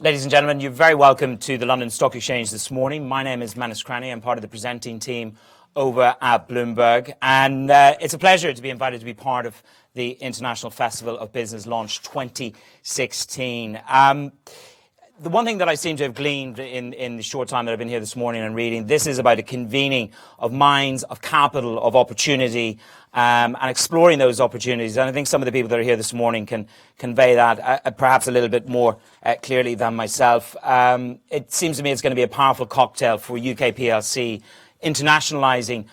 Ladies and gentlemen, you're very welcome to the London Stock Exchange this morning. My name is Manus Cranny. I'm part of the presenting team over at Bloomberg. And it's a pleasure to be invited to be part of the International Festival of Business Launch 2016. The one thing that I seem to have gleaned in the short time that I've been here this morning and reading, this is about a convening of minds, of capital, of opportunity, and exploring those opportunities. And I think some of the people that are here this morning can convey that perhaps a little bit more clearly than myself. It seems to me it's going to be a powerful cocktail for UK PLC, internationalizing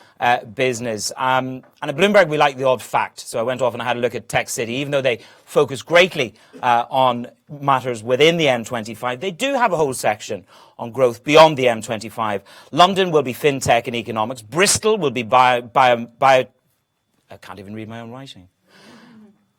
business. And at Bloomberg, we like the odd fact. So I went off and I had a look at Tech City. Even though they focus greatly on matters within the M25, they do have a whole section on growth beyond the M25. London will be fintech and economics. Bristol will be bio I can't even read my own writing.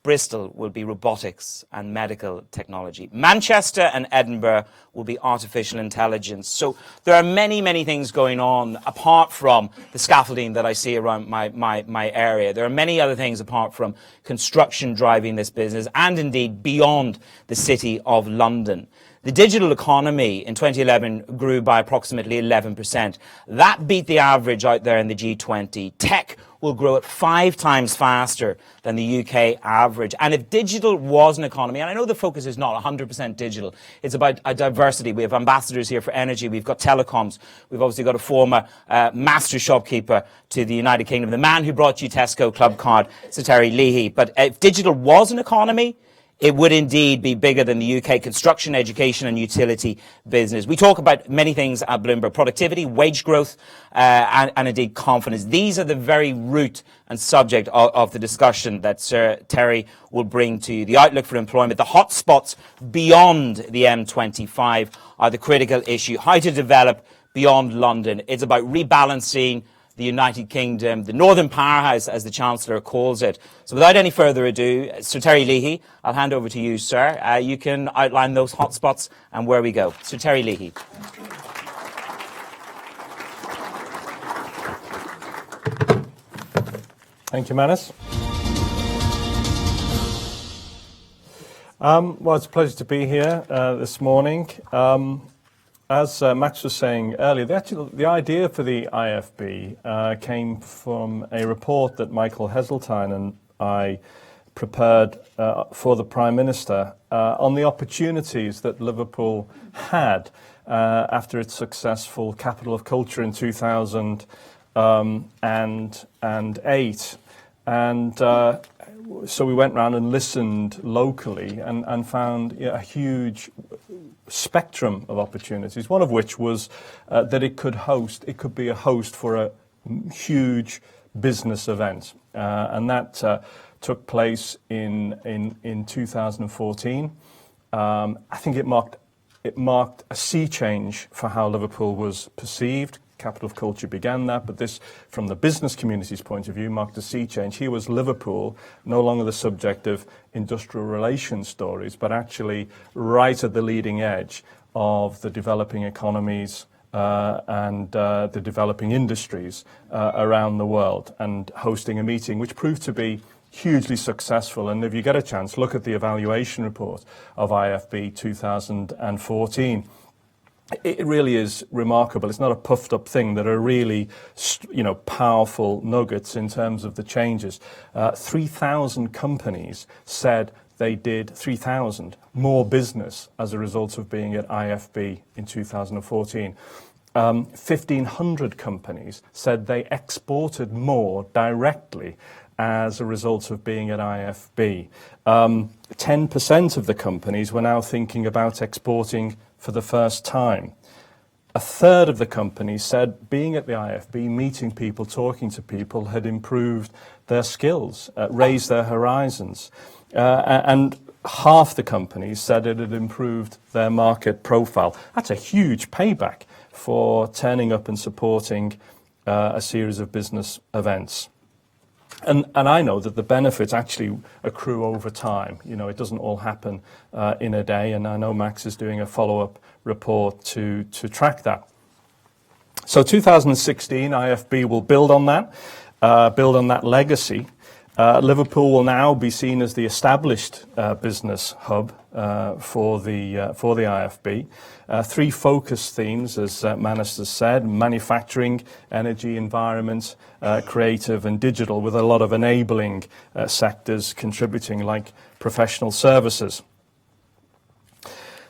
Bristol will be robotics and medical technology. Manchester and Edinburgh will be artificial intelligence. So there are many, many things going on apart from the scaffolding that I see around my area. There are many other things apart from construction driving this business and indeed beyond the city of London. The digital economy in 2011 grew by approximately 11%. That beat the average out there in the G20. Tech will grow at 5 times faster than the UK average. And if digital was an economy, and I know the focus is not 100% digital, it's about a diversity. We have ambassadors here for energy. We've got telecoms. We've obviously got a former master shopkeeper to the United Kingdom, the man who brought you Tesco Club Card, Sir Terry Leahy. But if digital was an economy, it would indeed be bigger than the UK construction, education and utility business. We talk about many things at Bloomberg: productivity, wage growth, and indeed confidence. These are the very root and subject of the discussion that Sir Terry will bring to you. The outlook for employment, the hotspots beyond the M25 are the critical issue. How to develop beyond London. It's about rebalancing the United Kingdom, the Northern Powerhouse, as the Chancellor calls it. So without any further ado, Sir Terry Leahy, I'll hand over to you, sir. You can outline those hotspots and where we go. Sir Terry Leahy. Thank you, Manus. Well, it's a pleasure to be here this morning. As Max was saying earlier, the idea for the IFB came from a report that Michael Heseltine and I prepared for the Prime Minister on the opportunities that Liverpool had after its successful Capital of Culture in 2008. And so we went round and listened locally and found a huge spectrum of opportunities, one of which was that it could be a host for a huge business event. And that took place in 2014. I think it marked a sea change for how Liverpool was perceived. Capital of Culture began that, but this, from the business community's point of view, marked a sea change. Here was Liverpool, no longer the subject of industrial relations stories, but actually right at the leading edge of the developing economies and the developing industries around the world, and hosting a meeting which proved to be hugely successful. And if you get a chance, look at the evaluation report of IFB 2014. It really is remarkable. It's not a puffed up thing. There are really, powerful nuggets in terms of the changes. 3,000 companies said they did 3,000 more business as a result of being at IFB in 2014. 1,500 companies said they exported more directly as a result of being at IFB. 10% of the companies were now thinking about exporting for the first time. A third of the companies said being at the IFB, meeting people, talking to people, had improved their skills, raised their horizons. And half the companies said it had improved their market profile. That's a huge payback for turning up and supporting a series of business events. And I know that the benefits actually accrue over time. It doesn't all happen in a day, and I know Max is doing a follow-up report to track that. So 2016, IFB will build on that legacy. Liverpool will now be seen as the established business hub for the IFB. Three focus themes, as Manus has said: manufacturing, energy, environment, creative and digital, with a lot of enabling sectors contributing, like professional services.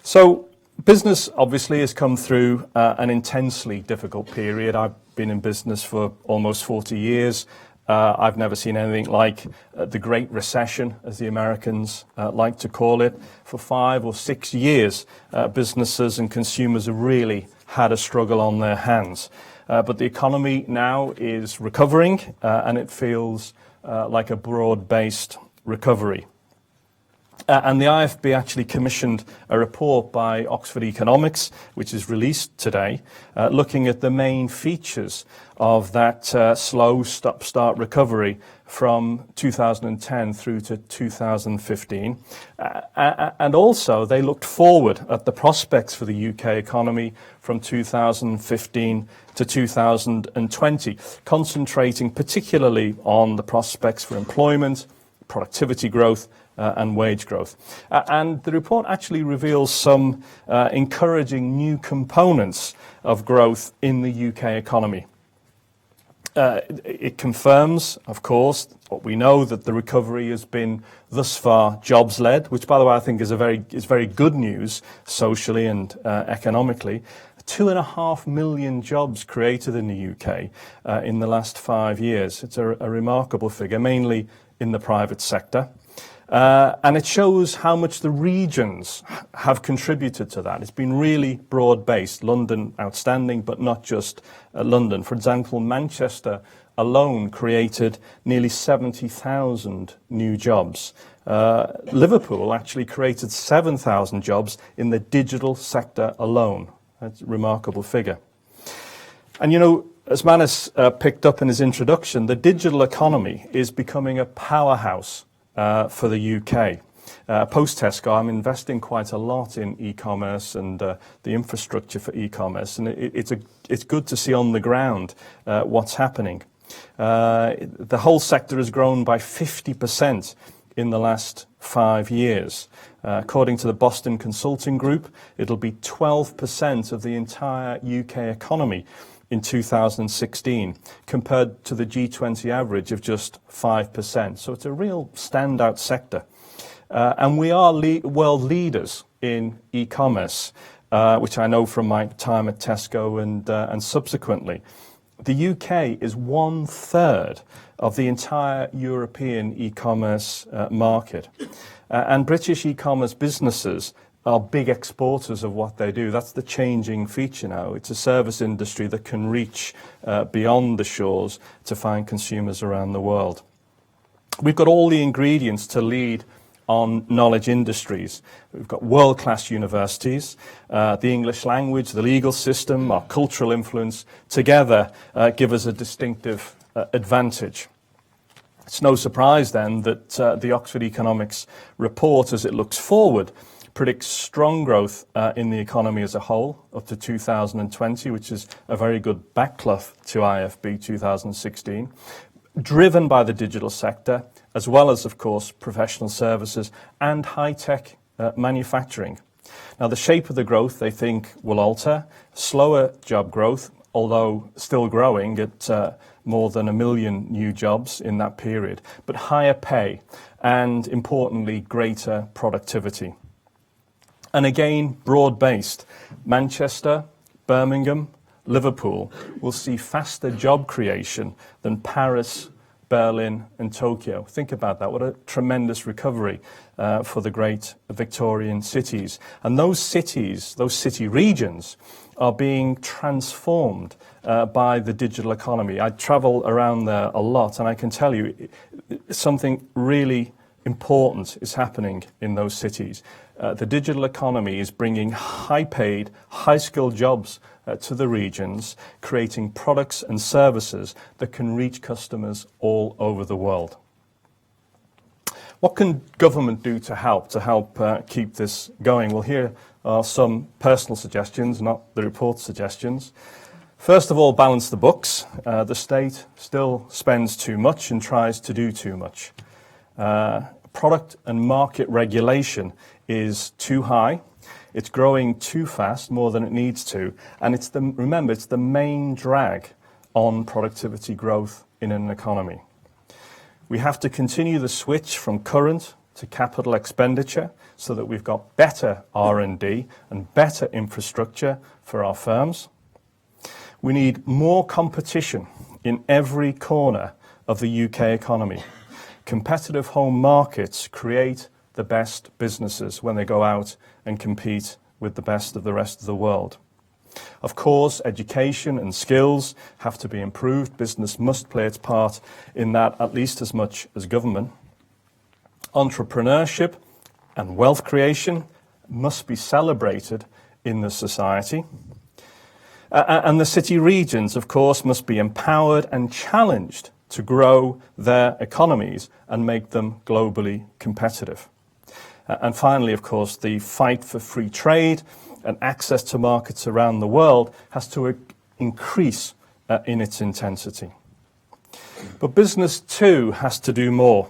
So business obviously has come through an intensely difficult period. I've been in business for almost 40 years. I've never seen anything like the Great Recession, as the Americans like to call it. For 5 or 6 years, businesses and consumers have really had a struggle on their hands. But the economy now is recovering, and it feels like a broad-based recovery. And the IFB actually commissioned a report by Oxford Economics, which is released today, looking at the main features of that slow stop-start recovery from 2010 through to 2015. And also, they looked forward at the prospects for the UK economy from 2015 to 2020, concentrating particularly on the prospects for employment, productivity growth, and wage growth. And the report actually reveals some encouraging new components of growth in the UK economy. It confirms, of course, what we know, that the recovery has been thus far jobs-led, which, by the way, I think is very good news socially and economically. 2.5 million jobs created in the UK in the last 5 years. It's a remarkable figure, mainly in the private sector. And it shows how much the regions have contributed to that. It's been really broad-based. London outstanding, but not just London. For example, Manchester alone created nearly 70,000 new jobs. Liverpool actually created 7,000 jobs in the digital sector alone. That's a remarkable figure. And you know, as Manus picked up in his introduction, the digital economy is becoming a powerhouse for the UK. Post-Tesco, I'm investing quite a lot in e-commerce and the infrastructure for e-commerce, and it's good to see on the ground what's happening. The whole sector has grown by 50% in the last 5 years. According to the Boston Consulting Group, it'll be 12% of the entire UK economy in 2016, compared to the G20 average of just 5%. So it's a real standout sector. And we are world leaders in e-commerce, which I know from my time at Tesco and subsequently. The UK is 1/3 of the entire European e-commerce market. And British e-commerce businesses are big exporters of what they do. That's the changing feature now. It's a service industry that can reach beyond the shores to find consumers around the world. We've got all the ingredients to lead on knowledge industries. We've got world-class universities, the English language, the legal system, our cultural influence together give us a distinctive advantage. It's no surprise then that the Oxford Economics report, as it looks forward, predicts strong growth in the economy as a whole up to 2020, which is a very good backcloth to IFB 2016, driven by the digital sector, as well as, of course, professional services and high-tech manufacturing. Now, the shape of the growth, they think, will alter. Slower job growth, although still growing at more than 1 million new jobs in that period, but higher pay and, importantly, greater productivity. And again, broad-based. Manchester, Birmingham, Liverpool will see faster job creation than Paris, Berlin and Tokyo. Think about that. What a tremendous recovery for the great Victorian cities. And those cities, those city regions, are being transformed by the digital economy. I travel around there a lot, and I can tell you something really important is happening in those cities. The digital economy is bringing high-paid, high-skilled jobs to the regions, creating products and services that can reach customers all over the world. What can government do to help keep this going? Well, here are some personal suggestions, not the report's suggestions. First of all, balance the books. The state still spends too much and tries to do too much. product and market regulation is too high. It's growing too fast, more than it needs to. And remember, it's the main drag on productivity growth in an economy. We have to continue the switch from current to capital expenditure so that we've got better R&D and better infrastructure for our firms. We need more competition in every corner of the UK economy. Competitive home markets create the best businesses when they go out and compete with the best of the rest of the world. Of course, education and skills have to be improved. Business must play its part in that at least as much as government. Entrepreneurship and wealth creation must be celebrated in the society. And the city regions, of course, must be empowered and challenged to grow their economies and make them globally competitive. And finally, of course, the fight for free trade and access to markets around the world has to increase in its intensity. But business too has to do more.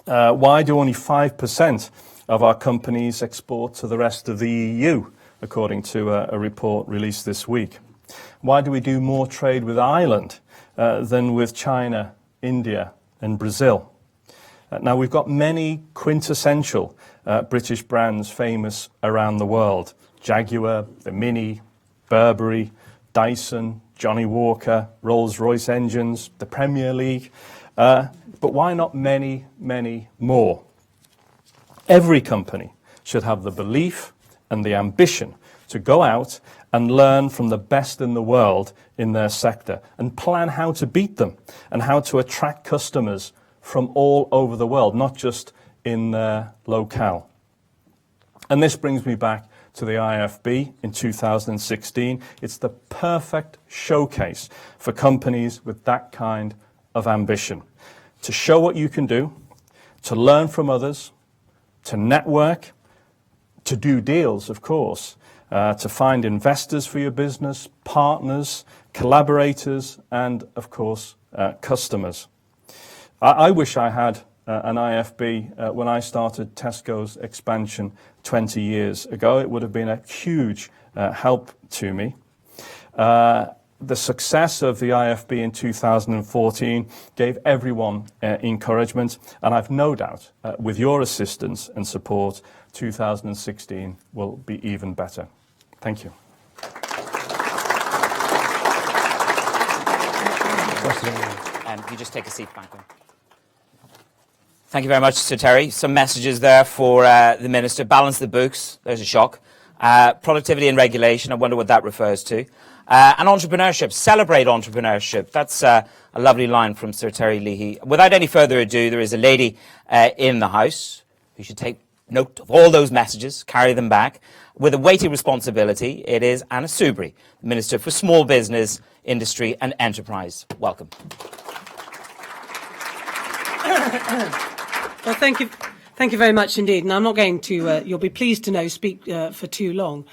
Why do only 5% of our companies export to the rest of the EU, according to a report released this week? Why do we do more trade with Ireland than with China, India and Brazil? Now, we've got many quintessential British brands famous around the world. Jaguar, the Mini, Burberry, Dyson, Johnny Walker, Rolls-Royce engines, the Premier League. But why not many, many more? Every company should have the belief and the ambition to go out and learn from the best in the world in their sector and plan how to beat them and how to attract customers from all over the world, not just in their locale. And this brings me back to the IFB in 2016. It's the perfect showcase for companies with that kind of ambition. To show what you can do, to learn from others, to network, to do deals, of course, to find investors for your business, partners, collaborators, and, of course, customers. I wish I had an IFB when I started Tesco's expansion 20 years ago. It would have been a huge help to me. The success of the IFB in 2014 gave everyone encouragement, and I've no doubt, with your assistance and support, 2016 will be even better. Thank you. You just take a seat back there. Thank you very much, Sir Terry. Some messages there for the Minister. Balance the books. There's a shock. Productivity and regulation. I wonder what that refers to. And entrepreneurship. Celebrate entrepreneurship. That's a lovely line from Sir Terry Leahy. Without any further ado, there is a lady in the House who should take note of all those messages, carry them back. With a weighty responsibility, it is Anna Soubry, Minister for Small Business, Industry and Enterprise. Welcome. Well, thank you. Thank you very much indeed. And I'm not going to, you'll be pleased to know, speak for too long.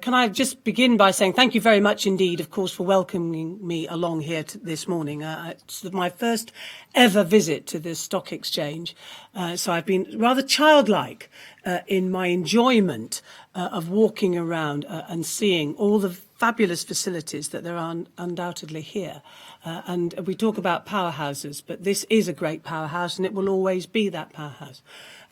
Can I just begin by saying thank you very much indeed, of course, for welcoming me along here this morning. It's my first ever visit to the Stock Exchange. So I've been rather childlike in my enjoyment of walking around and seeing all the fabulous facilities that there are undoubtedly here. And we talk about powerhouses, but this is a great powerhouse and it will always be that powerhouse.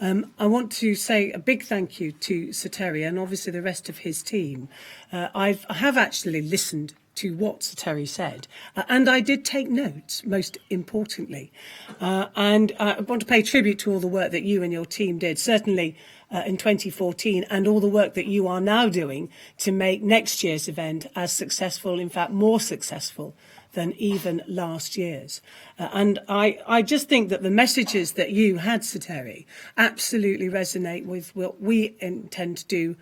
I want to say a big thank you to Sir Terry and obviously the rest of his team. I have actually listened to what Sir Terry said, and I did take notes, most importantly. And I want to pay tribute to all the work that you and your team did, certainly in 2014, and all the work that you are now doing to make next year's event as successful, in fact, more successful than even last year's. And I just think that the messages that you had, Sir Terry, absolutely resonate with what we intend to do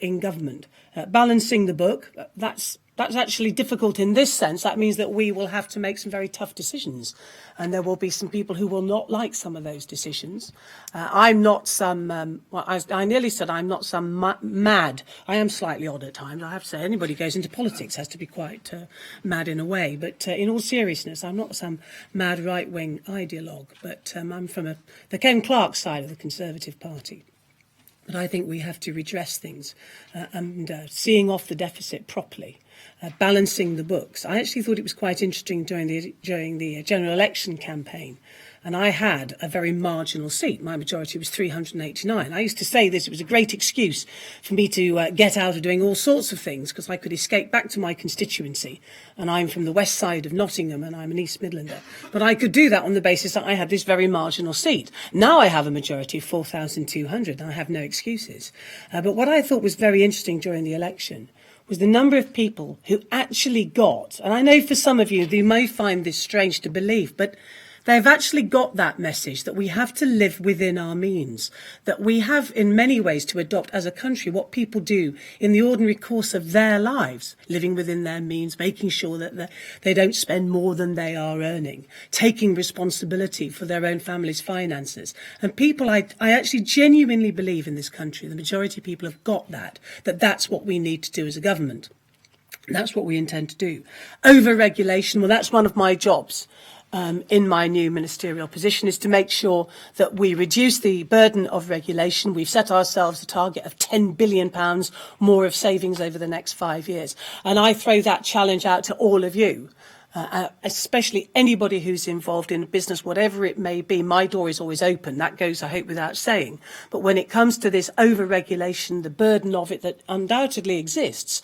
in government. Balancing the book, that's That's actually difficult in this sense. That means that we will have to make some very tough decisions. And there will be some people who will not like some of those decisions. I'm not some, I nearly said I'm not some mad. I am slightly odd at times. I have to say, anybody who goes into politics has to be quite mad in a way. But in all seriousness, I'm not some mad right-wing ideologue. But I'm from the Ken Clarke side of the Conservative Party. But I think we have to redress things and seeing off the deficit properly. Balancing the books. I actually thought it was quite interesting during the general election campaign, and I had a very marginal seat. My majority was 389. I used to say this, it was a great excuse for me to get out of doing all sorts of things because I could escape back to my constituency, and I'm from the west side of Nottingham and I'm an East Midlander. But I could do that on the basis that I had this very marginal seat. Now I have a majority of 4,200 and I have no excuses. But what I thought was very interesting during the election was the number of people who actually got, and I know for some of you, you may find this strange to believe, but they've actually got that message that we have to live within our means, that we have in many ways to adopt as a country what people do in the ordinary course of their lives, living within their means, making sure that they don't spend more than they are earning, taking responsibility for their own family's finances. And people, I actually genuinely believe in this country, the majority of people have got that's what we need to do as a government. That's what we intend to do. Over-regulation, well, that's one of my jobs. In my new ministerial position is to make sure that we reduce the burden of regulation. We've set ourselves a target of £10 billion more of savings over the next 5 years. And I throw that challenge out to all of you. Especially anybody who's involved in a business, whatever it may be. My door is always open. That goes, I hope, without saying. But when it comes to this over-regulation, the burden of it that undoubtedly exists,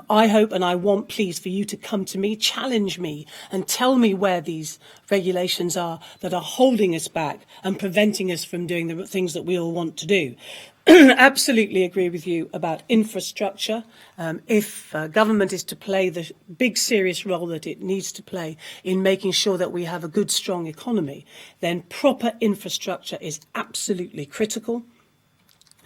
I hope and I want, please, for you to come to me, challenge me, and tell me where these regulations are that are holding us back and preventing us from doing the things that we all want to do. Absolutely agree with you about infrastructure. If government is to play the big serious role that it needs to play in making sure that we have a good, strong economy, then proper infrastructure is absolutely critical.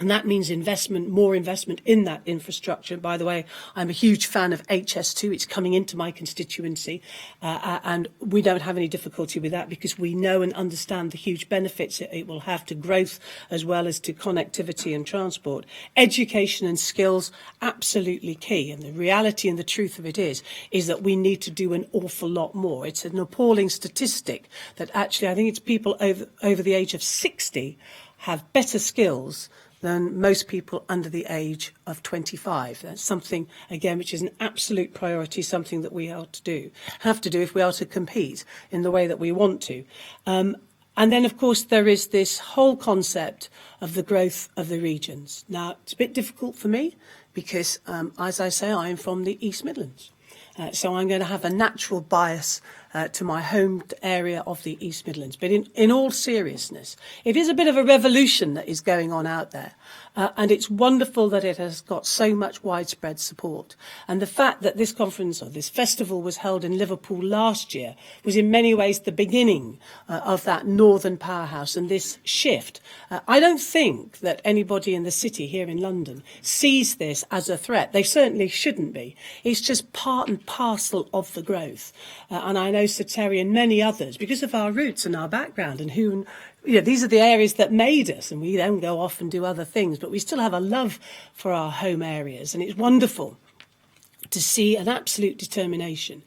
And that means investment, more investment in that infrastructure. By the way, I'm a huge fan of HS2. It's coming into my constituency. And we don't have any difficulty with that because we know and understand the huge benefits it will have to growth as well as to connectivity and transport. Education and skills, absolutely key. And the reality and the truth of it is that we need to do an awful lot more. It's an appalling statistic that actually I think it's people over the age of 60 have better skills than most people under the age of 25. That's something, again, which is an absolute priority, something that we have to do if we are to compete in the way that we want to. And then, of course, there is this whole concept of the growth of the regions. Now, it's a bit difficult for me because, as I say, I'm from the East Midlands. So I'm going to have a natural bias to my home area of the East Midlands. But in all seriousness, it is a bit of a revolution that is going on out there. And it's wonderful that it has got so much widespread support. And the fact that this conference or this festival was held in Liverpool last year was in many ways the beginning of that northern powerhouse and this shift. I don't think that anybody in the city here in London sees this as a threat. They certainly shouldn't be. It's just part and parcel of the growth. And I know Sir Terry and many others, because of our roots and our background and who... these are the areas that made us, and we don't go off and do other things, but we still have a love for our home areas. And it's wonderful to see an absolute determination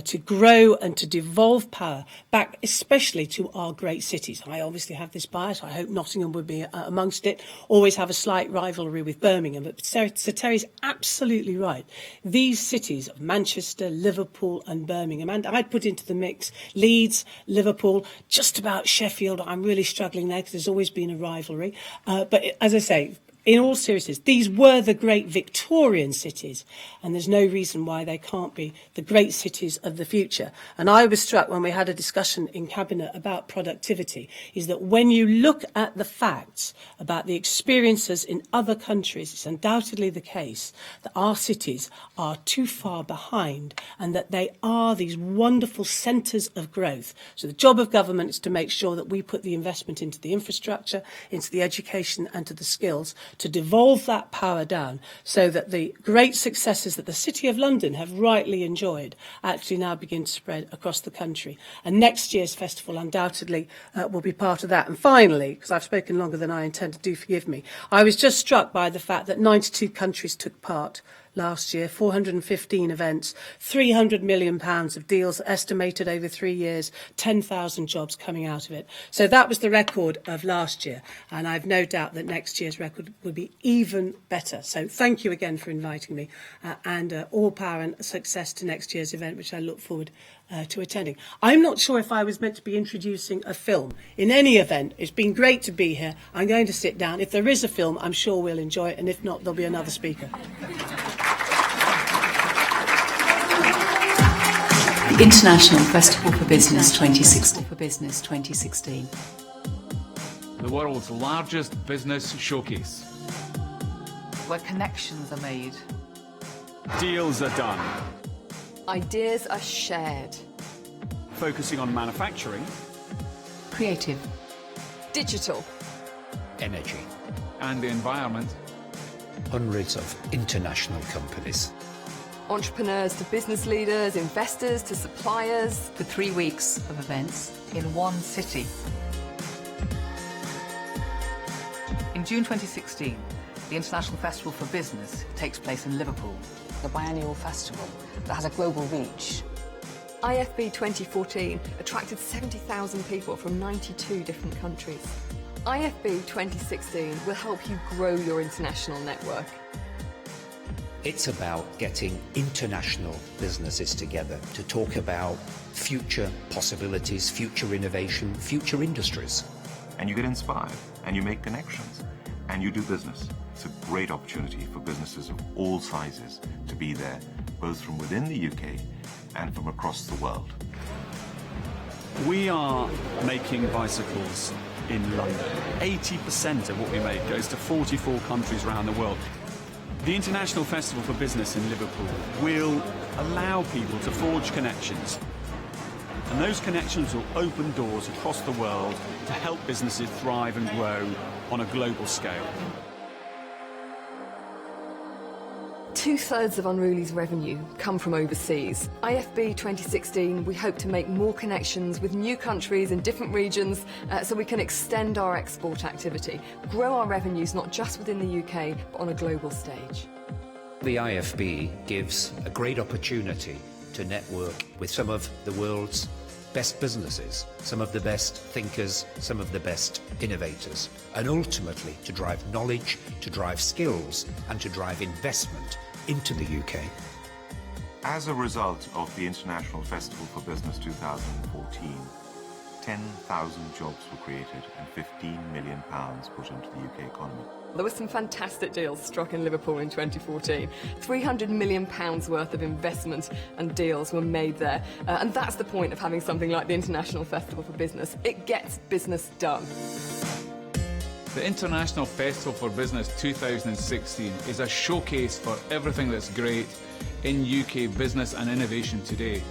to grow and to devolve power back, especially to our great cities. I obviously have this bias. I hope Nottingham would be amongst it. Always have a slight rivalry with Birmingham. But Sir Terry's absolutely right. These cities of Manchester, Liverpool and Birmingham, and I'd put into the mix Leeds, Liverpool, just about Sheffield. I'm really struggling there because there's always been a rivalry. But as I say, in all seriousness, these were the great Victorian cities, and there's no reason why they can't be the great cities of the future. And I was struck when we had a discussion in Cabinet about productivity, is that when you look at the facts about the experiences in other countries, it's undoubtedly the case that our cities are too far behind and that they are these wonderful centres of growth. So the job of government is to make sure that we put the investment into the infrastructure, into the education and to the skills to devolve that power down so that the great successes that the City of London have rightly enjoyed actually now begin to spread across the country. And next year's festival undoubtedly will be part of that. And finally, because I've spoken longer than I intended, do forgive me, I was just struck by the fact that 92 countries took part last year, 415 events, £300 million of deals estimated over 3 years, 10,000 jobs coming out of it. So that was the record of last year, and I've no doubt that next year's record will be even better. So thank you again for inviting me, and all power and success to next year's event, which I look forward to attending. I'm not sure if I was meant to be introducing a film. In any event, it's been great to be here. I'm going to sit down. If there is a film, I'm sure we'll enjoy it, and if not, there'll be another speaker. The International Festival for Business 2016. The world's largest business showcase. Where connections are made. Deals are done. Ideas are shared. Focusing on manufacturing. Creative. Digital. Energy. And the environment. Hundreds of international companies. Entrepreneurs to business leaders, investors to suppliers. For 3 weeks of events. In one city. In June 2016, the International Festival for Business takes place in Liverpool. A biannual festival that has a global reach. IFB 2014 attracted 70,000 people from 92 different countries. IFB 2016 will help you grow your international network. It's about getting international businesses together to talk about future possibilities, future innovation, future industries. And you get inspired, and you make connections, and you do business. It's a great opportunity for businesses of all sizes to be there, both from within the UK and from across the world. We are making bicycles in London. 80% of what we make goes to 44 countries around the world. The International Festival for Business in Liverpool will allow people to forge connections. And those connections will open doors across the world to help businesses thrive and grow on a global scale. 2/3 of Unruly's revenue come from overseas. IFB 2016, we hope to make more connections with new countries in different regions so we can extend our export activity, grow our revenues not just within the UK, but on a global stage. The IFB gives a great opportunity to network with some of the world's best businesses, some of the best thinkers, some of the best innovators, and ultimately to drive knowledge, to drive skills, and to drive investment into the UK. As a result of the International Festival for Business 2014, 10,000 jobs were created and £15 million put into the UK economy. There were some fantastic deals struck in Liverpool in 2014. £300 million worth of investment and deals were made there. And that's the point of having something like the International Festival for Business. It gets business done. The International Festival for Business 2016 is a showcase for everything that's great in UK business and innovation today.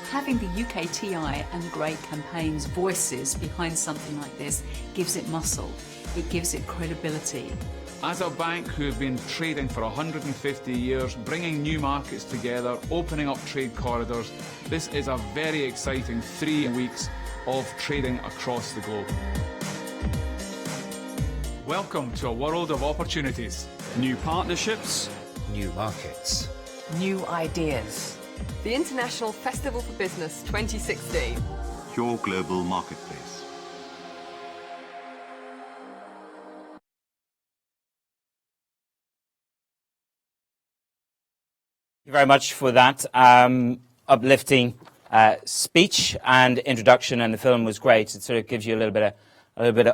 Having the UKTI and the great campaigns voices behind something like this gives it muscle, it gives it credibility. As a bank who have been trading for 150 years, bringing new markets together, opening up trade corridors, this is a very exciting 3 weeks of trading across the globe. Welcome to a world of opportunities. New partnerships. New markets. New ideas. The International Festival for Business 2016. Your global marketplace. Thank you very much for that uplifting speech and introduction, and the film was great. It sort of gives you a little bit of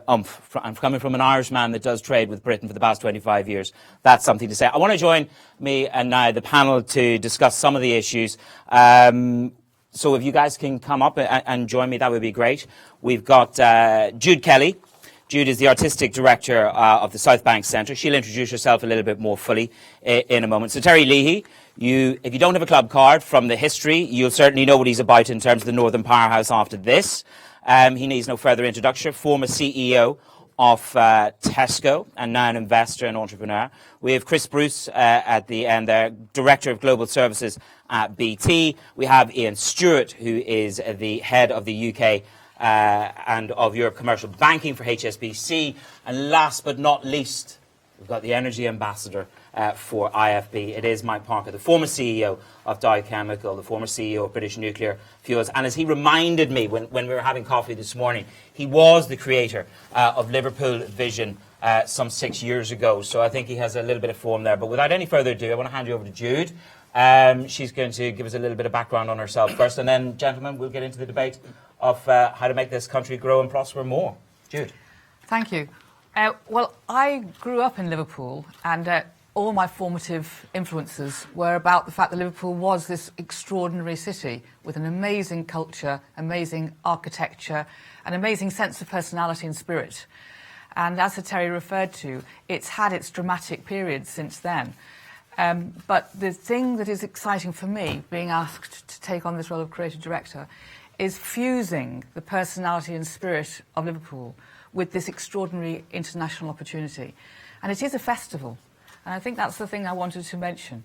oomph. I'm coming from an Irishman that does trade with Britain for the past 25 years. That's something to say. I want to join me and the panel to discuss some of the issues. So if you guys can come up and join me, that would be great. We've got Jude Kelly. Jude is the Artistic Director of the South Bank Centre. She'll introduce herself a little bit more fully in a moment. So Terry Leahy, if you don't have a club card from the history, you'll certainly know what he's about in terms of the Northern Powerhouse after this. He needs no further introduction. Former CEO of Tesco and now an investor and entrepreneur. We have Chris Bruce at the end there, Director of Global Services at BT. We have Ian Stewart, who is the head of the UK and of Europe Commercial Banking for HSBC. And last but not least, we've got the Energy Ambassador for IFB. It is Mike Parker, the former CEO of Dow Chemical, the former CEO of British Nuclear Fuels. And as he reminded me when we were having coffee this morning, he was the creator of Liverpool Vision some 6 years ago. So I think he has a little bit of form there. But without any further ado, I want to hand you over to Jude. She's going to give us a little bit of background on herself first. And then, gentlemen, we'll get into the debate of how to make this country grow and prosper more. Jude. Thank you. Well, I grew up in Liverpool, and all my formative influences were about the fact that Liverpool was this extraordinary city with an amazing culture, amazing architecture, an amazing sense of personality and spirit. And as Sir Terry referred to, it's had its dramatic periods since then. But the thing that is exciting for me, being asked to take on this role of creative director, is fusing the personality and spirit of Liverpool with this extraordinary international opportunity. And it is a festival. And I think that's the thing I wanted to mention,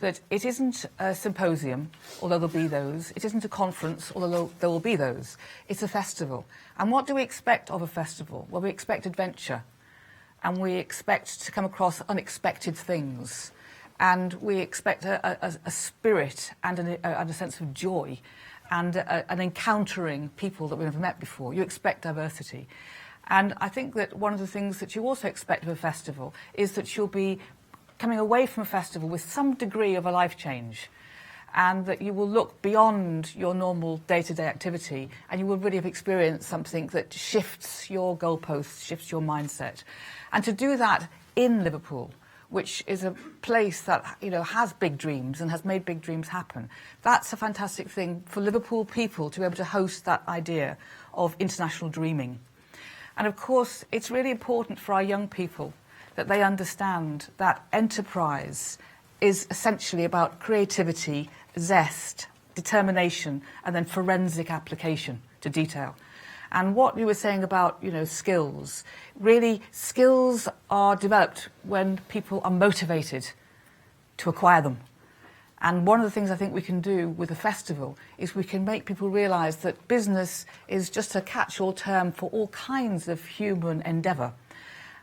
that it isn't a symposium, although there'll be those. It isn't a conference, although there will be those. It's a festival. And what do we expect of a festival? Well, we expect adventure. And we expect to come across unexpected things. And we expect a spirit and a sense of joy and an encountering people that we've never met before. You expect diversity. And I think that one of the things that you also expect of a festival is that you'll be coming away from a festival with some degree of a life change, and that you will look beyond your normal day-to-day activity, and you will really have experienced something that shifts your goalposts, shifts your mindset. And to do that in Liverpool, which is a place that, you know, has big dreams and has made big dreams happen, that's a fantastic thing for Liverpool people to be able to host that idea of international dreaming. And of course, it's really important for our young people that they understand that enterprise is essentially about creativity, zest, determination, and then forensic application to detail. And what you were saying about, you know, skills, really skills are developed when people are motivated to acquire them. And one of the things I think we can do with a festival is we can make people realise that business is just a catch-all term for all kinds of human endeavour.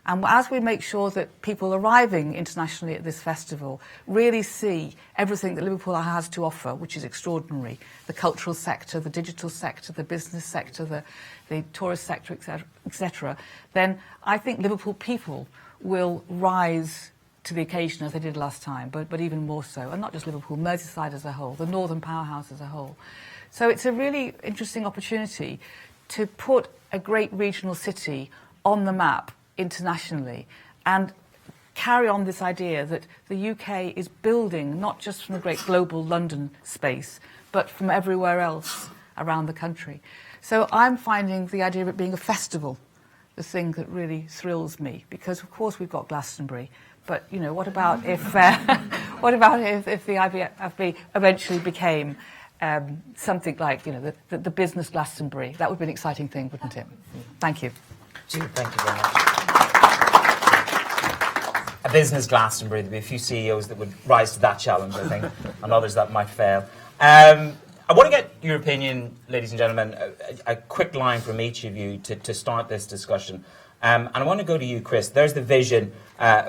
And as we make sure that people arriving internationally at this festival really see everything that Liverpool has to offer, which is extraordinary, the cultural sector, the digital sector, the business sector, the tourist sector, etc., then I think Liverpool people will rise to the occasion as they did last time, but even more so. And not just Liverpool, Merseyside as a whole, the Northern Powerhouse as a whole. So it's a really interesting opportunity to put a great regional city on the map internationally and carry on this idea that the UK is building not just from the great global London space, but from everywhere else around the country. So I'm finding the idea of it being a festival the thing that really thrills me, because of course we've got Glastonbury, but you know, what about if if the IFB eventually became something like, you know, the business Glastonbury? That would be an exciting thing, wouldn't it? Thank you. Thank you very much. A business Glastonbury, there'd be a few CEOs that would rise to that challenge, I think, and others that might fail. I want to get your opinion, ladies and gentlemen, a quick line from each of you to start this discussion. And I want to go to you, Chris. There's the vision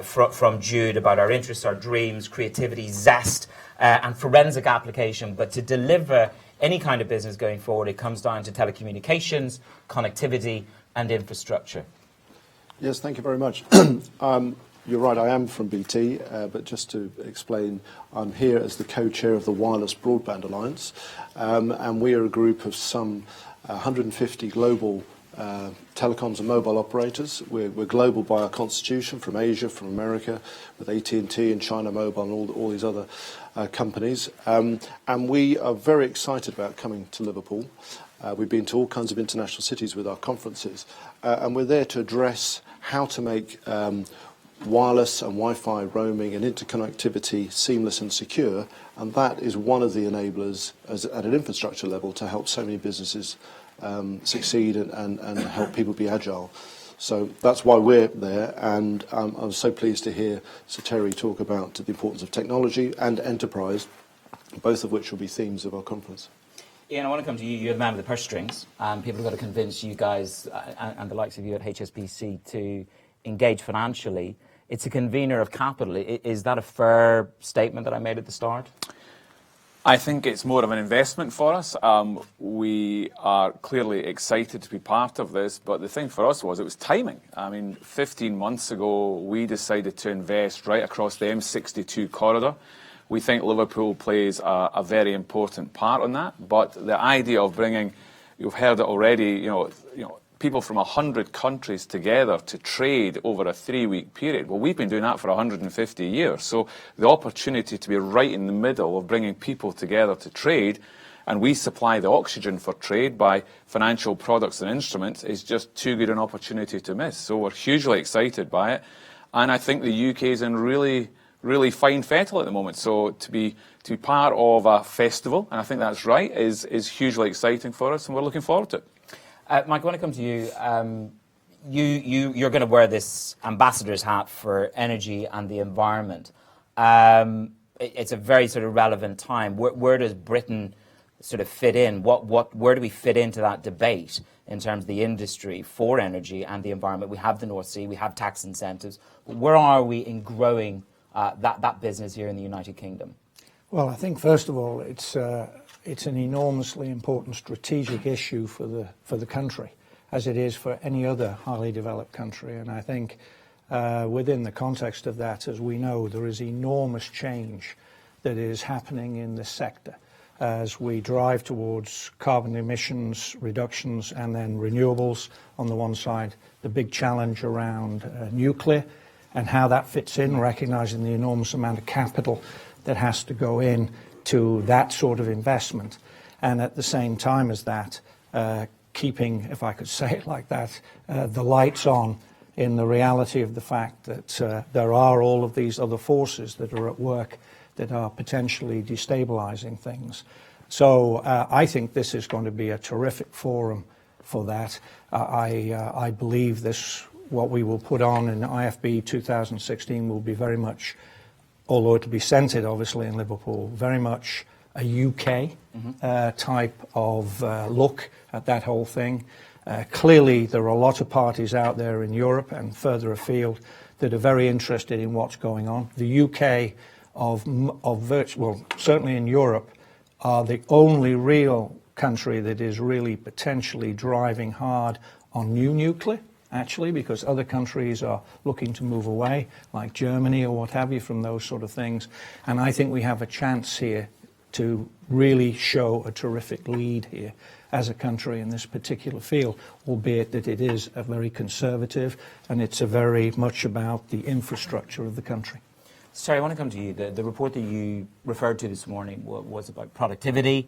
from Jude about our interests, our dreams, creativity, zest, and forensic application. But to deliver any kind of business going forward, it comes down to telecommunications, connectivity, and infrastructure. Yes, thank you very much. You're right, I am from BT, but just to explain, I'm here as the co-chair of the Wireless Broadband Alliance, and we are a group of some 150 global telecoms and mobile operators. We're global by our constitution, from Asia, from America, with AT&T and China Mobile and all these other companies. And we are very excited about coming to Liverpool. We've been to all kinds of international cities with our conferences, and we're there to address how to make wireless and Wi-Fi roaming and interconnectivity seamless and secure, and that is one of the enablers at an infrastructure level to help so many businesses succeed and help people be agile. So that's why we're there, and I was so pleased to hear Sir Terry talk about the importance of technology and enterprise, both of which will be themes of our conference. Ian, I want to come to you. You're the man with the purse strings. People have got to convince you guys and the likes of you at HSBC to engage financially. It's a convener of capital. Is that a fair statement that I made at the start? I think it's more of an investment for us. We are clearly excited to be part of this, but the thing for us was it was timing. I mean, 15 months ago, we decided to invest right across the M62 corridor. We think Liverpool plays a very important part on that, but the idea of bringing, you've heard it already, you know, people from 100 countries together to trade over a 3-week period. Well, we've been doing that for 150 years. So the opportunity to be right in the middle of bringing people together to trade, and we supply the oxygen for trade by financial products and instruments, is just too good an opportunity to miss. So we're hugely excited by it. And I think the UK is in really fine fettle at the moment. So to be part of a festival, and I think that's right, is hugely exciting for us, and we're looking forward to it. Mike, I want to come to you. You're going to wear this ambassador's hat for energy and the environment. It's a very sort of relevant time. Where does Britain sort of fit in? Where do we fit into that debate in terms of the industry for energy and the environment? We have the North Sea, we have tax incentives. But where are we in growing that business here in the United Kingdom? Well, I think first of all, it's an enormously important strategic issue for the country, as it is for any other highly developed country. And I think within the context of that, as we know, there is enormous change that is happening in this sector as we drive towards carbon emissions reductions and then renewables on the one side, the big challenge around nuclear and how that fits in, recognising the enormous amount of capital that has to go in to that sort of investment, and at the same time as that, keeping, if I could say it like that, the lights on in the reality of the fact that there are all of these other forces that are at work that are potentially destabilising things. So I think this is going to be a terrific forum for that. I believe this, what we will put on in IFB 2016 will be very much, although it will be centred obviously in Liverpool, very much a UK type of look at that whole thing. Clearly there are a lot of parties out there in Europe and further afield that are very interested in what's going on. The UK certainly in Europe, are the only real country that is really potentially driving hard on new nuclear, actually, because other countries are looking to move away, like Germany or what have you, from those sort of things. And I think we have a chance here to really show a terrific lead here as a country in this particular field, albeit that it is a very conservative and it's a very much about the infrastructure of the country. Sorry, I want to come to you. The report that you referred to this morning was about productivity,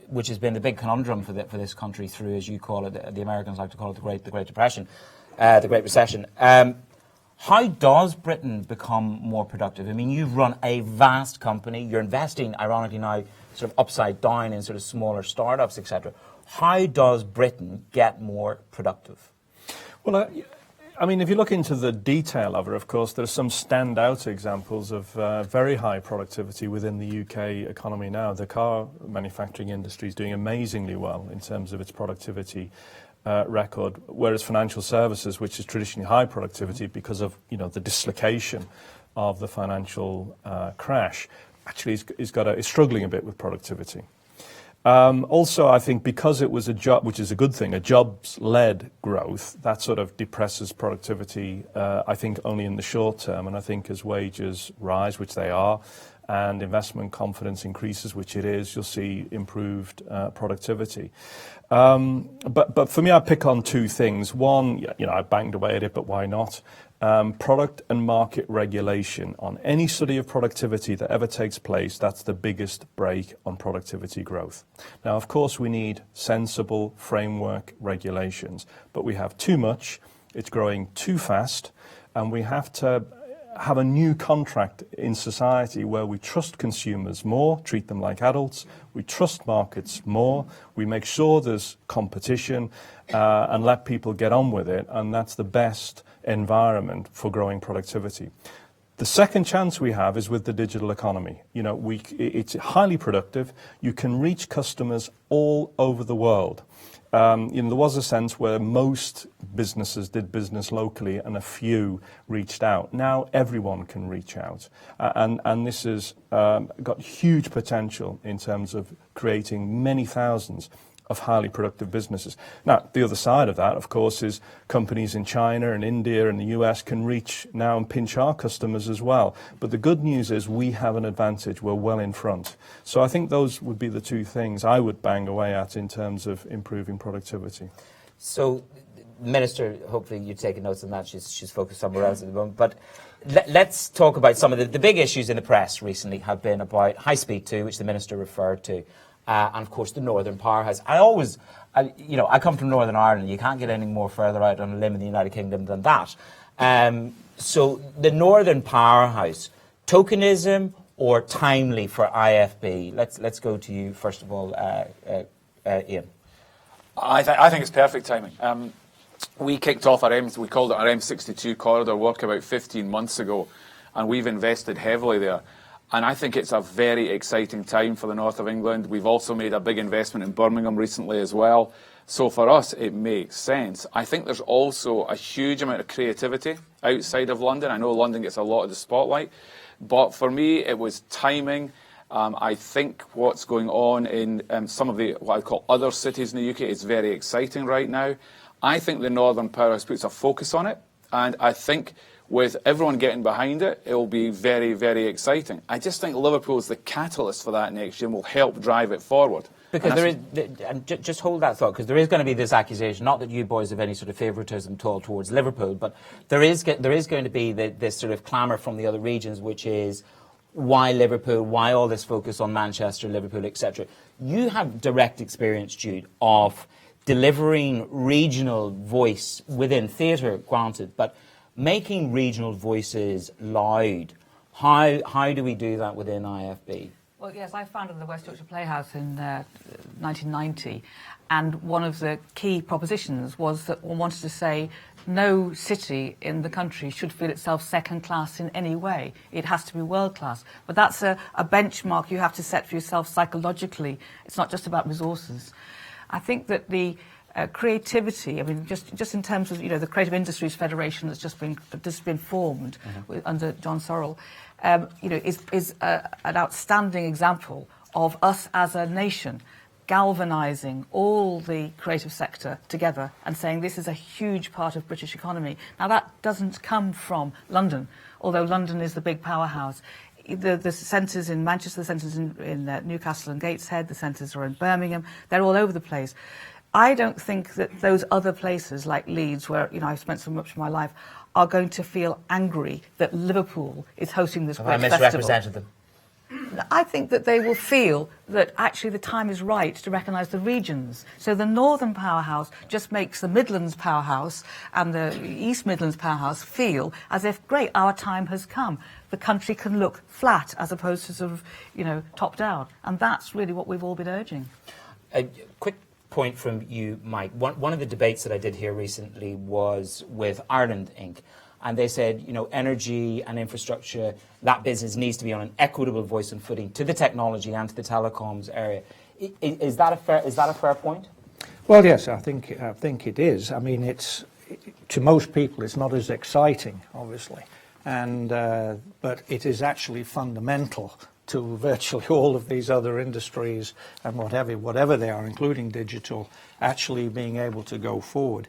which has been the big conundrum for this country through, as you call it, the Americans like to call it the Great Depression, the Great Recession. How does Britain become more productive? I mean, you've run a vast company. You're investing, ironically now, sort of upside down in sort of smaller startups, etc. How does Britain get more productive? Well, I mean, if you look into the detail of it, of course, there are some standout examples of very high productivity within the UK economy now. The car manufacturing industry is doing amazingly well in terms of its productivity record, whereas financial services, which is traditionally high productivity because of the dislocation of the financial crash, actually is struggling a bit with productivity. Also, I think because it was a job, which is a good thing, a jobs-led growth, that sort of depresses productivity, I think, only in the short term. And I think as wages rise, which they are, and investment confidence increases, which it is, you'll see improved productivity. But for me, I pick on two things. One, I banged away at it, but why not? Product and market regulation. On any study of productivity that ever takes place, that's the biggest brake on productivity growth. Now, of course, we need sensible framework regulations, but we have too much, it's growing too fast, and we have to have a new contract in society where we trust consumers more, treat them like adults, we trust markets more, we make sure there's competition and let people get on with it, and that's the best environment for growing productivity. The second chance we have is with the digital economy. It's highly productive. You can reach customers all over the world. There was a sense where most businesses did business locally and a few reached out. Now everyone can reach out. And this has got huge potential in terms of creating many thousands of highly productive businesses. Now, the other side of that, of course, is companies in China and India and the US can reach now and pinch our customers as well. But the good news is we have an advantage. We're well in front. So I think those would be the two things I would bang away at in terms of improving productivity. So, Minister, hopefully you've taken notes on that. She's focused somewhere else at the moment. But let's talk about some of the big issues in the press recently have been about High Speed 2, which the Minister referred to. And of course, the Northern Powerhouse. I come from Northern Ireland. You can't get any more further out on a limb in the United Kingdom than that. So the Northern Powerhouse, tokenism or timely for IFB? Let's go to you first of all, Ian. I think it's perfect timing. We kicked off we called it our M62 corridor work about 15 months ago, and we've invested heavily there. And I think it's a very exciting time for the north of England. We've also made a big investment in Birmingham recently as well. So for us, it makes sense. I think there's also a huge amount of creativity outside of London. I know London gets a lot of the spotlight, but for me, it was timing. I think what's going on in some of the, what I call other cities in the UK is very exciting right now. I think the Northern Powerhouse puts a focus on it, and I think with everyone getting behind it, it will be very, very exciting. I just think Liverpool is the catalyst for that next year and will help drive it forward. Because and just hold that thought, because there is going to be this accusation, not that you boys have any sort of favouritism towards Liverpool, but there is going to be this sort of clamour from the other regions, which is why Liverpool, why all this focus on Manchester, Liverpool, etc. You have direct experience, Jude, of delivering regional voice within theatre, granted, but making regional voices loud. How do we do that within IFB? Well, yes, I founded the West Yorkshire Playhouse in 1990, and one of the key propositions was that one wanted to say no city in the country should feel itself second class in any way. It has to be world class. But that's a benchmark you have to set for yourself psychologically. It's not just about resources. I think that the creativity, I mean, just in terms of, the Creative Industries Federation that's just been formed under John Sorrell, is an outstanding example of us as a nation galvanising all the creative sector together and saying this is a huge part of British economy. Now, that doesn't come from London, although London is the big powerhouse. The centres in Manchester, the centres in Newcastle and Gateshead, the centres are in Birmingham, they're all over the place. I don't think that those other places like Leeds, where I've spent so much of my life, are going to feel angry that Liverpool is hosting this great festival. I misrepresented them. I think that they will feel that actually the time is right to recognise the regions. So the Northern Powerhouse just makes the Midlands Powerhouse and the East Midlands Powerhouse feel as if, great, our time has come. The country can look flat as opposed to sort of, top down. And that's really what we've all been urging. A quick point from you, Mike. One of the debates that I did here recently was with Ireland Inc. And they said, energy and infrastructure, that business needs to be on an equitable voice and footing to the technology and to the telecoms area. Is that a fair point? Well, yes, I think it is. I mean, to most people, it's not as exciting, obviously, but it is actually fundamental to virtually all of these other industries and whatever they are, including digital, actually being able to go forward.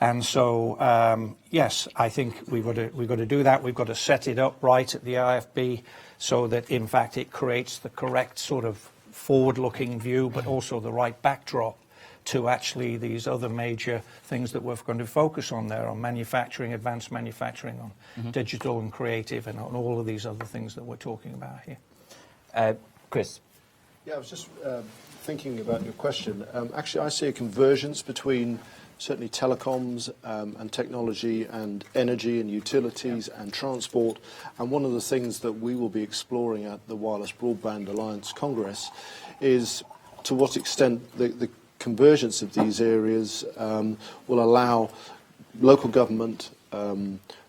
And so, yes, I think we've got to do that. We've got to set it up right at the IFB so that, in fact, it creates the correct sort of forward-looking view, but also the right backdrop to actually these other major things that we're going to focus on there, on manufacturing, advanced manufacturing, on digital and creative, and on all of these other things that we're talking about here. Chris? Yeah, I was just thinking about your question. Actually, I see a convergence between certainly telecoms and technology and energy and utilities and transport. And one of the things that we will be exploring at the Wireless Broadband Alliance Congress is to what extent the convergence of these areas will allow local government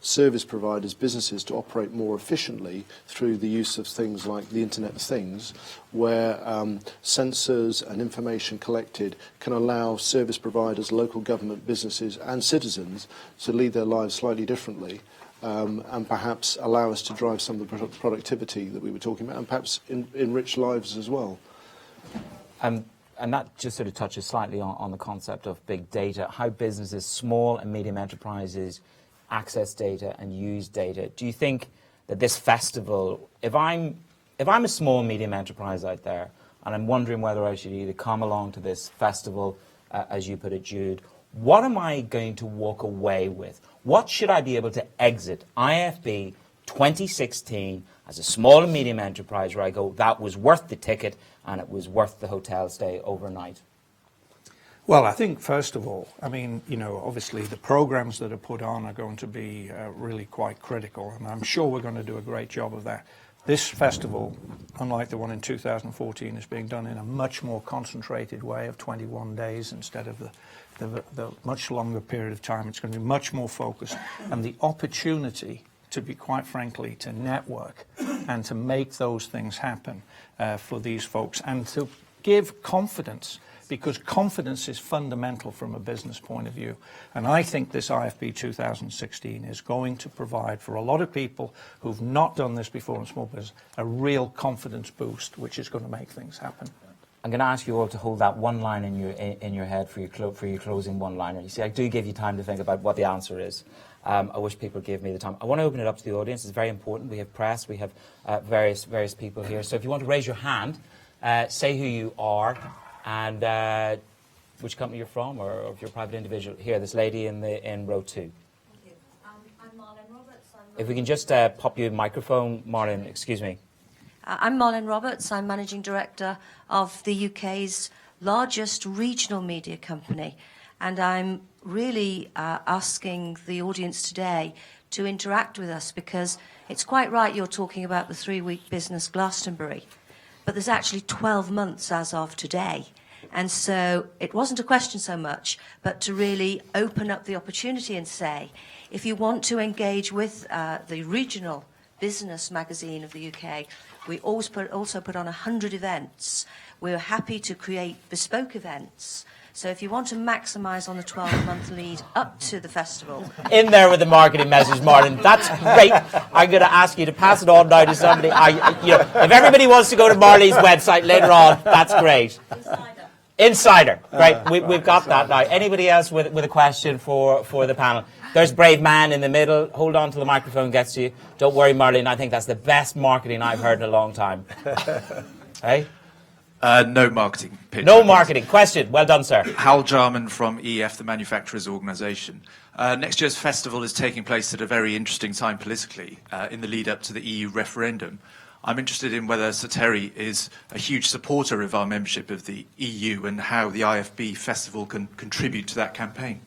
service providers, businesses to operate more efficiently through the use of things like the Internet of Things, where sensors and information collected can allow service providers, local government, businesses and citizens to lead their lives slightly differently and perhaps allow us to drive some of the productivity that we were talking about and perhaps enrich lives as well. And that just sort of touches slightly on the concept of big data, how businesses, small and medium enterprises, access data and use data. Do you think that this festival, if I'm a small medium enterprise out there and I'm wondering whether I should either come along to this festival, as you put it, Jude, what am I going to walk away with? What should I be able to exit IFB 2016 as a small and medium enterprise where I go, that was worth the ticket and it was worth the hotel stay overnight? Well, I think, first of all, I mean, you know, obviously the programs that are put on are going to be really quite critical, and I'm sure we're going to do a great job of that. This festival, unlike the one in 2014, is being done in a much more concentrated way of 21 days instead of the much longer period of time. It's going to be much more focused, and the opportunity, to be quite frankly, to network and to make those things happen for these folks and to give confidence, because confidence is fundamental from a business point of view. And I think this IFB 2016 is going to provide for a lot of people who've not done this before in small business a real confidence boost, which is going to make things happen. I'm going to ask you all to hold that one line in your head for your closing one-liner. You see, I do give you time to think about what the answer is. I wish people gave me the time. I want to open it up to the audience. It's very important. We have press. We have various people here. So if you want to raise your hand, say who you are and which company you're from, or if you're a private individual. Here, this lady in row 2. Thank you. I'm Marlene Roberts. If we can just pop you a microphone, Marlene, excuse me. I'm Marlene Roberts. I'm Managing Director of the UK's largest regional media company. And I'm really asking the audience today to interact with us, because it's quite right you're talking about the 3-week business Glastonbury, but there's actually 12 months as of today. And so it wasn't a question so much, but to really open up the opportunity and say, if you want to engage with the regional business magazine of the UK, we also put on 100 events. We're happy to create bespoke events. So if you want to maximise on the 12-month lead up to the festival... In there with the marketing message, Martin. That's great. I'm going to ask you to pass it on now to somebody. If everybody wants to go to Marley's website later on, that's great. Insider. Right, we've got that now. Anybody else with a question for the panel? There's brave man in the middle. Hold on till the microphone gets to you. Don't worry, Marlene. I think that's the best marketing I've heard in a long time. Hey? No marketing pitch. No marketing. Question. Well done, sir. Hal Jarman from EF, the manufacturers' organisation. Next year's festival is taking place at a very interesting time politically in the lead up to the EU referendum. I'm interested in whether Sir Terry is a huge supporter of our membership of the EU and how the IFB festival can contribute to that campaign.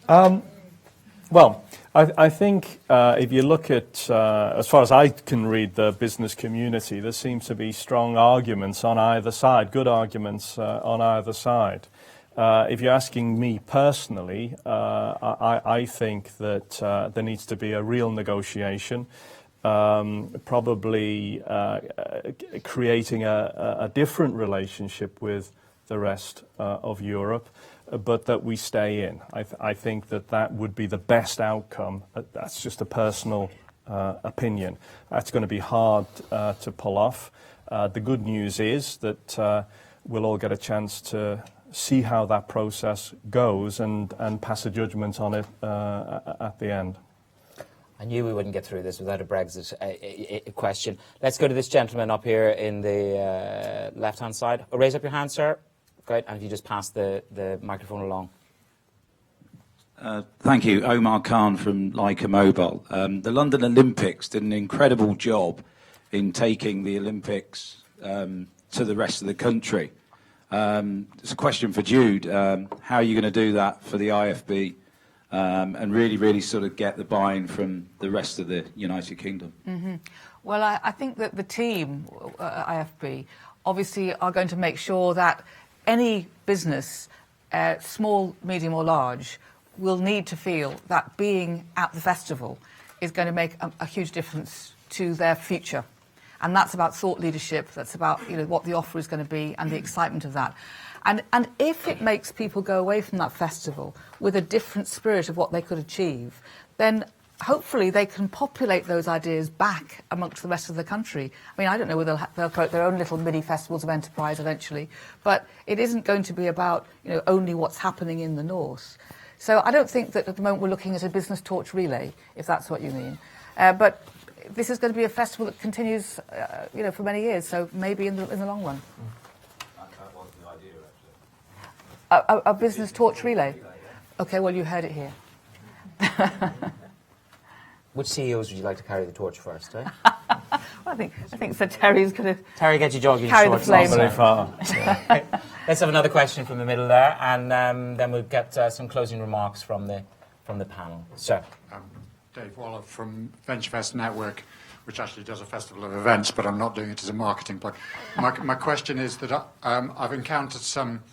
Well, I think if you look at, as far as I can read the business community, there seems to be strong arguments on either side, good arguments on either side. If you're asking me personally, I think that there needs to be a real negotiation, probably creating a different relationship with the rest of Europe, but that we stay in. I think that would be the best outcome. That's just a personal opinion. That's going to be hard to pull off. The good news is that we'll all get a chance to see how that process goes and pass a judgment on it at the end. I knew we wouldn't get through this without a Brexit question. Let's go to this gentleman up here in the left-hand side. Oh, raise up your hand, sir. Great, and if you just pass the microphone along. Thank you. Omar Khan from Leica Mobile. The London Olympics did an incredible job in taking the Olympics to the rest of the country. It's a question for Jude. How are you going to do that for the IFB and really sort of get the buy-in from the rest of the United Kingdom? Mm-hmm. Well, I think that the team at IFB obviously are going to make sure that any business, small, medium or large, will need to feel that being at the festival is going to make a huge difference to their future. And that's about thought leadership, that's about what the offer is going to be and the excitement of that. And if it makes people go away from that festival with a different spirit of what they could achieve, then hopefully they can populate those ideas back amongst the rest of the country. I mean, I don't know whether they'll create their own little mini festivals of enterprise eventually, but it isn't going to be about only what's happening in the north. So I don't think that at the moment we're looking at a business torch relay, if that's what you mean. But this is going to be a festival that continues, for many years. So maybe in the long run. That wasn't the idea, actually. A business torch relay. Okay, well you heard it here. Which CEOs would you like to carry the torch first, eh? Well, I think Sir Terry's going to Terry, get you jogging carry the shorts. flame. Not very far. Let's have another question from the middle there, and then we'll get some closing remarks from the panel. Sir. Dave Waller from VentureFest Network, which actually does a festival of events, but I'm not doing it as a marketing plug. My question is that I've encountered some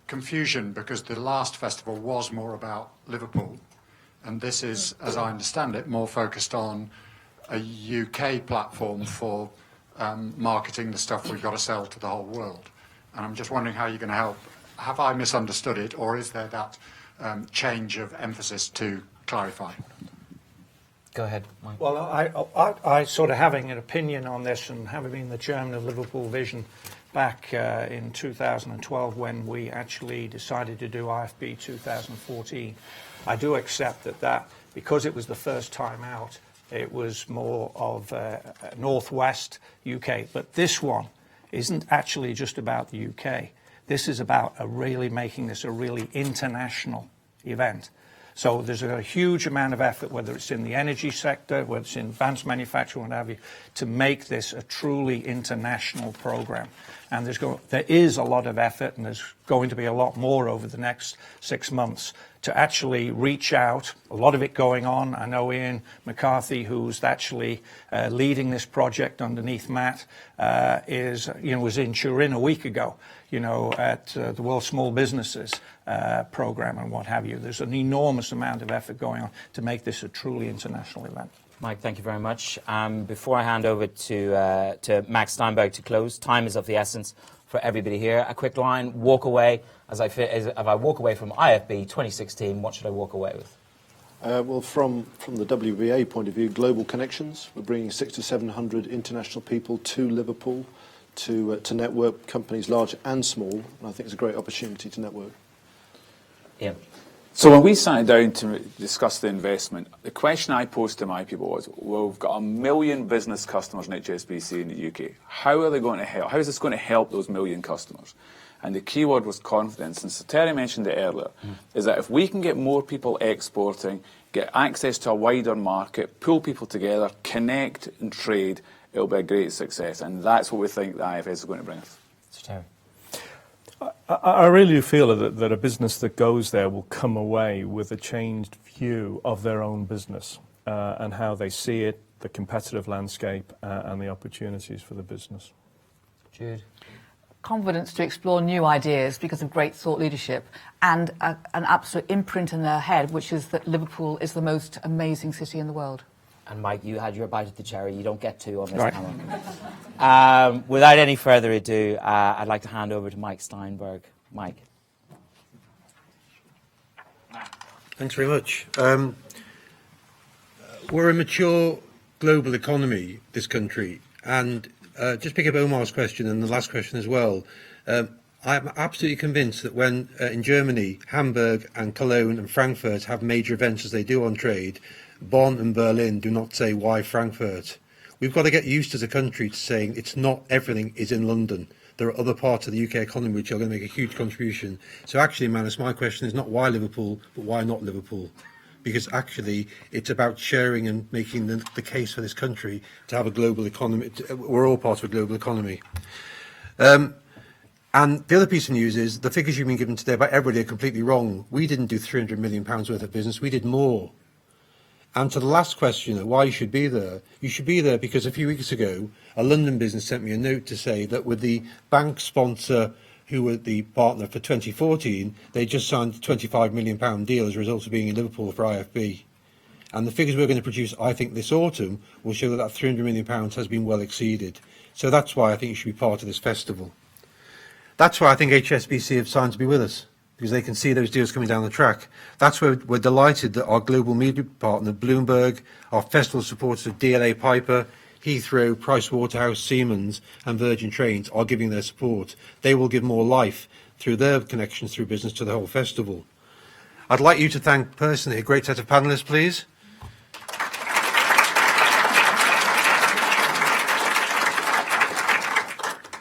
confusion because the last festival was more about Liverpool, and this is, as I understand it, more focused on a UK platform for marketing the stuff we've got to sell to the whole world. And I'm just wondering how you're going to help. Have I misunderstood it, or is there that change of emphasis to clarify? Go ahead, Mike. Well, I sort of having an opinion on this, and having been the chairman of Liverpool Vision back in 2012 when we actually decided to do IFB 2014, I do accept that because it was the first time out, it was more of northwest UK. But this one isn't actually just about the UK. This is about really making this a really international event. So there's a huge amount of effort, whether it's in the energy sector, whether it's in advanced manufacturing, what have you, to make this a truly international program. And there is a lot of effort, and there's going to be a lot more over the next 6 months to actually reach out. A lot of it going on. I know Ian McCarthy, who's actually leading this project underneath Matt, was in Turin a week ago, at the World Small Businesses program and what have you. There's an enormous amount of effort going on to make this a truly international event. Mike, thank you very much. Before I hand over to Max Steinberg to close, time is of the essence for everybody here. A quick line, walk away. If I walk away from IFB 2016, what should I walk away with? Well, from the WBA point of view, global connections. We're bringing 600 to 700 international people to Liverpool to network, companies large and small. And I think it's a great opportunity to network. Yeah. So when we sat down to discuss the investment, the question I posed to my people was, well, we've got 1 million business customers in HSBC in the UK. How are they going to help? How is this going to help those 1 million customers? And the key word was confidence. And so Terry mentioned it earlier, is that if we can get more people exporting, get access to a wider market, pull people together, connect and trade, it'll be a great success. And that's what we think the IFS is going to bring us. Terry. I really do feel that a business that goes there will come away with a changed view of their own business and how they see it, the competitive landscape and the opportunities for the business. Jude. Confidence to explore new ideas because of great thought leadership and an absolute imprint in their head, which is that Liverpool is the most amazing city in the world. And Mike, you had your bite at the cherry. You don't get to on this Right. panel. Without any further ado, I'd like to hand over to Mike Steinberg. Mike. Thanks very much. We're a mature global economy, this country, and just pick up Omar's question and the last question as well. I'm absolutely convinced that when in Germany, Hamburg and Cologne and Frankfurt have major events as they do on trade, Bonn and Berlin do not say why Frankfurt. We've got to get used as a country to saying it's not everything is in London. There are other parts of the UK economy which are going to make a huge contribution. So actually, Manus, my question is not why Liverpool, but why not Liverpool? Because actually, it's about sharing and making the case for this country to have a global economy. We're all part of a global economy. And the other piece of news is the figures you've been given today by everybody are completely wrong. We didn't do £300 million worth of business, we did more. And to the last question, why you should be there because a few weeks ago, a London business sent me a note to say that with the bank sponsor who were the partner for 2014, they just signed a £25 million deal as a result of being in Liverpool for IFB. And the figures we're going to produce, I think, this autumn will show that £300 million has been well exceeded. So that's why I think you should be part of this festival. That's why I think HSBC have signed to be with us, because they can see those deals coming down the track. That's where we're delighted that our global media partner, Bloomberg, our festival supporters of DLA Piper, Heathrow, Pricewaterhouse, Siemens and Virgin Trains are giving their support. They will give more life through their connections through business to the whole festival. I'd like you to thank personally a great set of panellists, please.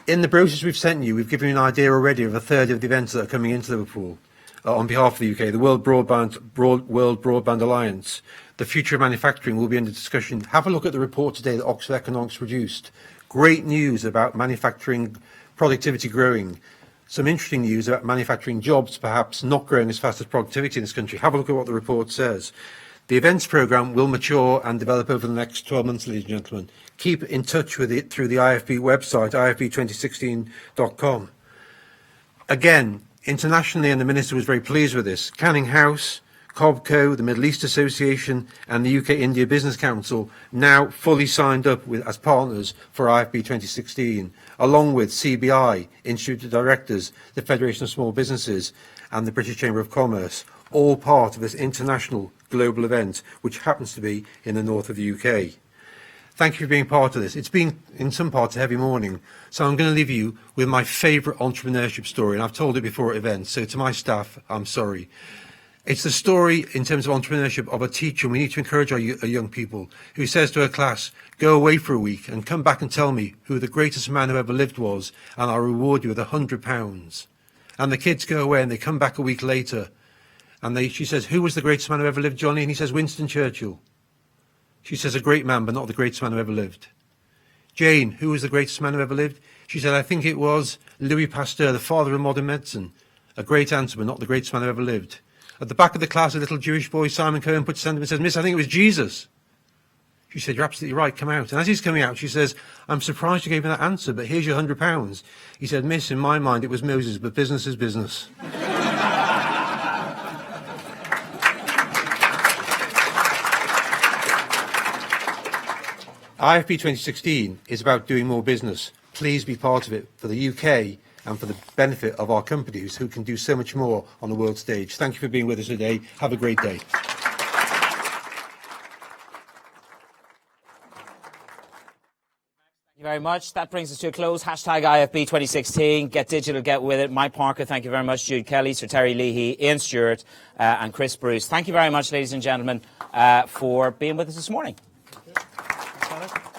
In the brochures we've sent you, we've given you an idea already of a third of the events that are coming into Liverpool on behalf of the UK. The World Broadband Alliance, the future of manufacturing will be under discussion. Have a look at the report today that Oxford Economics produced. Great news about manufacturing productivity growing. Some interesting news about manufacturing jobs perhaps not growing as fast as productivity in this country. Have a look at what the report says. The events programme will mature and develop over the next 12 months, ladies and gentlemen. Keep in touch with it through the IFB website, ifb2016.com. Again, internationally, and the Minister was very pleased with this, Canning House, COBCO, the Middle East Association and the UK India Business Council now fully signed up as partners for IFB 2016, along with CBI, Institute of Directors, the Federation of Small Businesses and the British Chamber of Commerce, all part of this international global event, which happens to be in the north of the UK. Thank you for being part of this. It's been, in some parts, a heavy morning, so I'm going to leave you with my favourite entrepreneurship story, and I've told it before at events, so to my staff, I'm sorry. It's the story, in terms of entrepreneurship, of a teacher, and we need to encourage our young people, who says to her class, go away for a week and come back and tell me who the greatest man who ever lived was, and I'll reward you with £100. And the kids go away and they come back a week later, and she says, who was the greatest man who ever lived, Johnny? And he says, Winston Churchill. She says, a great man, but not the greatest man who ever lived. Jane, who was the greatest man who ever lived? She said, I think it was Louis Pasteur, the father of modern medicine. A great answer, but not the greatest man who ever lived. At the back of the class, a little Jewish boy, Simon Cohen, puts his hand up and says, Miss, I think it was Jesus. She said, you're absolutely right, come out. And as he's coming out, she says, I'm surprised you gave me that answer, but here's your £100. He said, Miss, in my mind, it was Moses, but business is business. IFB 2016 is about doing more business. Please be part of it for the UK and for the benefit of our companies who can do so much more on the world stage. Thank you for being with us today. Have a great day. Thank you very much. That brings us to a close. Hashtag IFB 2016. Get digital, get with it. Mike Parker, thank you very much. Jude Kelly, Sir Terry Leahy, Ian Stewart and Chris Bruce. Thank you very much, ladies and gentlemen, for being with us this morning. Thank you.